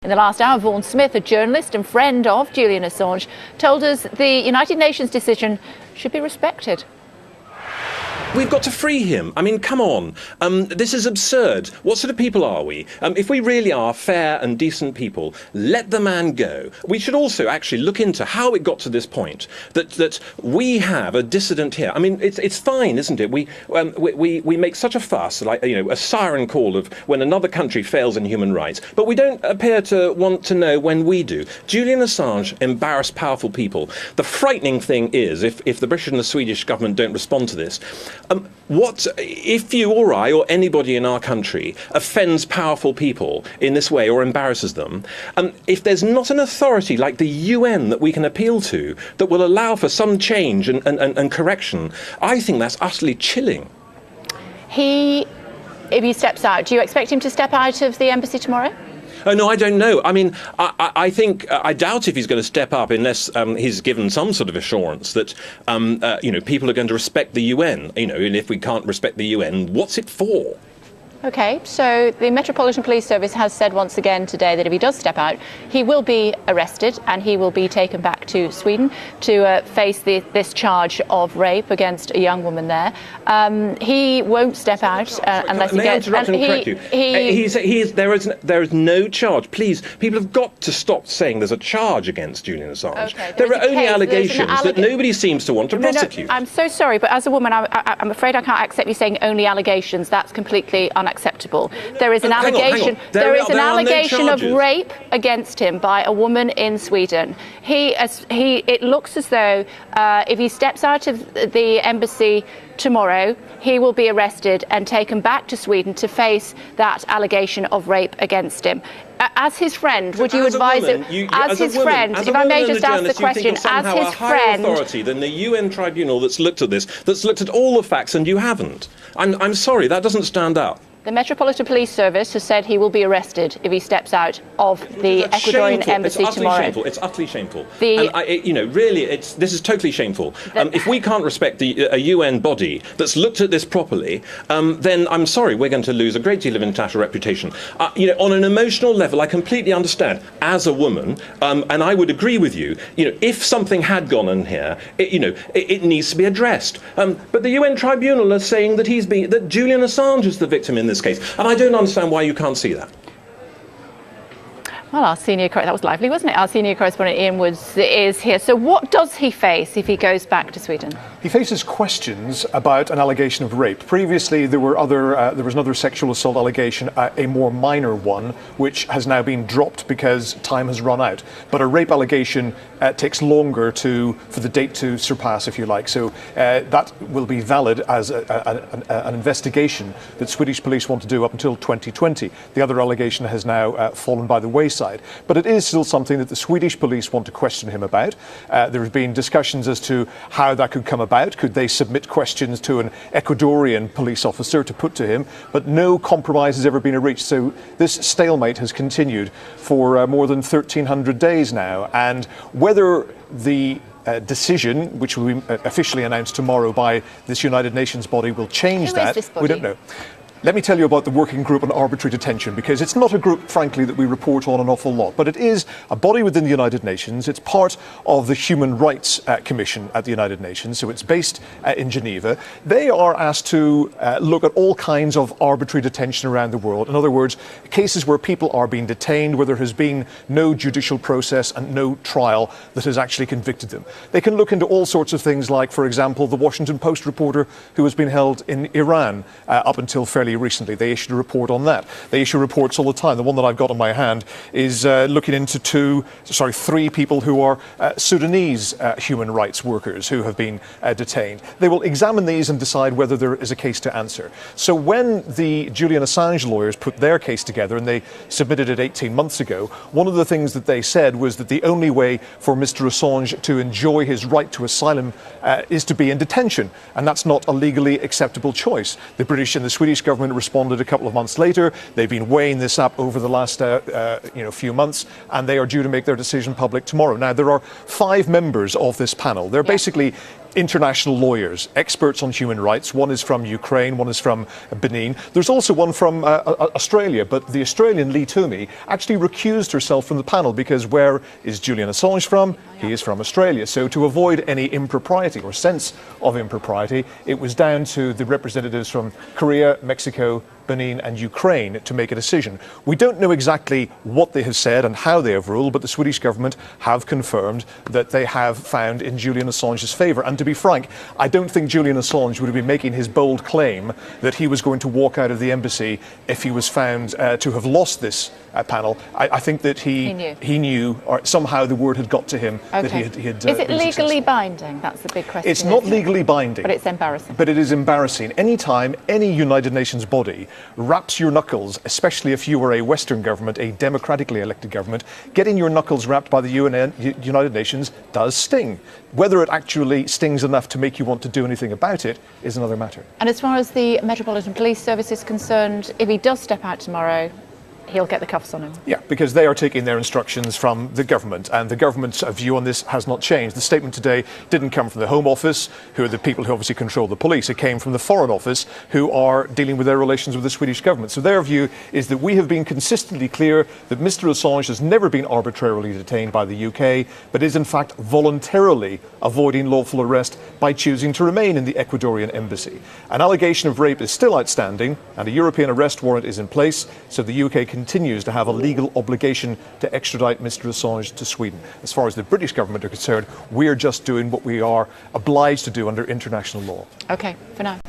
In the last hour, Vaughan Smith, a journalist and friend of Julian Assange, told us the United Nations decision should be respected. We've got to free him. I mean, come on. This is absurd. What sort of people are we? If we really are fair and decent people, let the man go. We should also actually look into how it got to this point, that we have a dissident here. I mean, it's fine, isn't it? We make such a fuss, like, you know, a siren call of when another country fails in human rights, but we don't appear to want to know when we do. Julian Assange embarrassed powerful people. The frightening thing is, if the British and the Swedish government don't respond to this, what if you or I or anybody in our country offends powerful people in this way or embarrasses them? If there's not an authority like the UN that we can appeal to that will allow for some change and correction, I think that's utterly chilling. If he steps out, do you expect him to step out of the embassy tomorrow? Oh, no, I don't know. I mean, I think, I doubt if he's going to step up unless he's given some sort of assurance that, you know, people are going to respect the UN. You know, and if we can't respect the UN, what's it for? OK, so the Metropolitan Police Service has said once again today that if he does step out, he will be arrested and he will be taken back to Sweden to face this charge of rape against a young woman there. He won't step out unless he gets... May I interrupt and correct you? There is no charge. Please, people have got to stop saying there's a charge against Julian Assange. Okay, there are only allegations that nobody seems to want to prosecute. No, I'm so sorry, but as a woman, I'm afraid I can't accept you saying only allegations. That's completely unacceptable. There is an allegation. There is an allegation of rape against him by a woman in Sweden. It looks as though if he steps out of the embassy tomorrow, he will be arrested and taken back to Sweden to face that allegation of rape against him. As his friend, would you advise him? As his friend, if I may just ask the question, as his friend, authority than the UN tribunal that's looked at this, that's looked at all the facts, and you haven't. I'm sorry, that doesn't stand up. The Metropolitan Police Service has said he will be arrested if he steps out of the Ecuadorian embassy tomorrow. It's utterly shameful. You know, really, this is totally shameful. If we can't respect a UN body that's looked at this properly, then I'm sorry, we're going to lose a great deal of international reputation. You know, on an emotional level, I completely understand. As a woman, and I would agree with you. You know, if something had gone on here, it needs to be addressed. But the UN tribunal is saying that that Julian Assange is the victim in this case, and I don't understand why you can't see that. Well, that was lively, wasn't it? Our senior correspondent Ian Woods is here. So what does he face if he goes back to Sweden? He faces questions about an allegation of rape. Previously, there was another sexual assault allegation, a more minor one, which has now been dropped because time has run out. But a rape allegation takes longer for the date to surpass, if you like. So that will be valid as an investigation that Swedish police want to do up until 2020. The other allegation has now fallen by the wayside. But it is still something that the Swedish police want to question him about. There have been discussions as to how that could come about. Could they submit questions to an Ecuadorian police officer to put to him? But no compromise has ever been reached. So this stalemate has continued for more than 1,300 days now. And whether the decision, which will be officially announced tomorrow by this United Nations body, will change that, we don't know. Let me tell you about the Working Group on Arbitrary Detention, because it's not a group, frankly, that we report on an awful lot, but it is a body within the United Nations. It's part of the Human Rights Commission at the United Nations, so it's based in Geneva. They are asked to look at all kinds of arbitrary detention around the world. In other words, cases where people are being detained, where there has been no judicial process and no trial that has actually convicted them. They can look into all sorts of things like, for example, the Washington Post reporter who has been held in Iran up until fairly recently. They issued a report on that. They issue reports all the time. The one that I've got in my hand is looking into three people who are Sudanese human rights workers who have been detained. They will examine these and decide whether there is a case to answer. So when the Julian Assange lawyers put their case together, and they submitted it 18 months ago, one of the things that they said was that the only way for Mr. Assange to enjoy his right to asylum is to be in detention, and that's not a legally acceptable choice. The British and the Swedish government responded a couple of months later. They've been weighing this up over the last few months, and they are due to make their decision public tomorrow. Now, there are 5 members of this panel. They're basically international lawyers, experts on human rights. One is from Ukraine, one is from Benin. There's also one from Australia, but the Australian Lee Toomey actually recused herself from the panel because where is Julian Assange from? He is from Australia. So to avoid any impropriety or sense of impropriety, it was down to the representatives from Korea, Mexico, Benin and Ukraine to make a decision. We don't know exactly what they have said and how they have ruled, but the Swedish government have confirmed that they have found in Julian Assange's favour. And to be frank, I don't think Julian Assange would have been making his bold claim that he was going to walk out of the embassy if he was found to have lost this panel. I think that he knew, or somehow the word had got to him that he had Is it legally binding? That's the big question. It's not legally binding. But it's embarrassing. But it is embarrassing. Anytime any United Nations body wraps your knuckles, especially if you were a Western government, a democratically elected government, getting your knuckles wrapped by the United Nations does sting. Whether it actually stings enough to make you want to do anything about it is another matter. And as far as the Metropolitan Police Service is concerned, if he does step out tomorrow, he'll get the cuffs on him. Yeah, because they are taking their instructions from the government, and the government's view on this has not changed. The statement today didn't come from the Home Office, who are the people who obviously control the police. It came from the Foreign Office, who are dealing with their relations with the Swedish government. So their view is that we have been consistently clear that Mr. Assange has never been arbitrarily detained by the UK, but is in fact voluntarily avoiding lawful arrest by choosing to remain in the Ecuadorian embassy. An allegation of rape is still outstanding, and a European arrest warrant is in place, so the UK continues to have a legal obligation to extradite Mr. Assange to Sweden. As far as the British government are concerned, we're just doing what we are obliged to do under international law. OK, for now. Thanks.